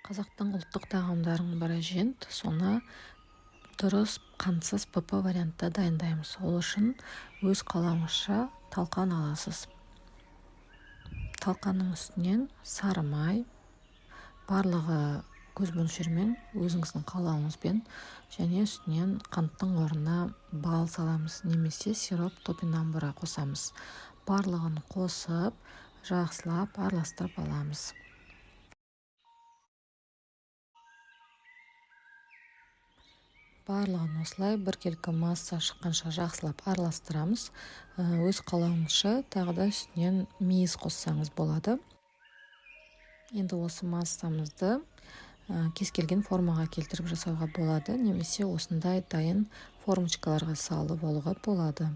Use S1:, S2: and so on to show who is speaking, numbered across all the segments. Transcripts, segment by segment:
S1: Қазақтың ұлттық тағамдарының бірі жент, соны дұрыс қантсыз ПП вариантта дайындаймыз. Ол үшін өз қалауыңызша талқан аласыз. Талқанның үстінен сары май, барлығы көз мөлшермен, өзіңіздің қалауыңызбен, және үстінен қанттың орнына бал саламыз, немесе сироп топинамбура қосамыз. Барлығын қосып, жақсылап араластырып аламыз. Барлығын осылай біркелкі масса шыққанша жақсылап араластырамыз. Өз қалауыңызша тағы да үстінен мейіз қоссаңыз болады. Енді осы массамызды кез келген формаға келтіріп жасауға болады, немесе осындай дайын формочкаларға салып алуға болады.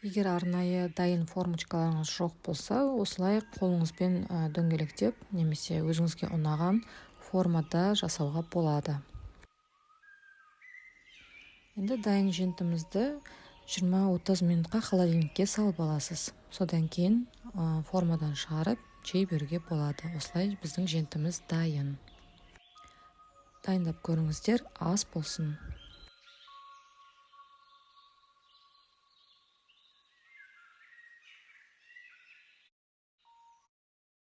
S1: Егер арнайы дайын формочкаларыңыз жоқ болса, осылай қолыңызбен дөңгелектеп, немесе өзіңізге ұнаған формада жасауға болады. Енді дайын жентімізді 20-30 минутқа холодильникке салып аласыз. Содан кейін формадан шығарып, жей беруге болады. Осылай біздің жентіміз дайын. Дайындап көріңіздер, ас болсын.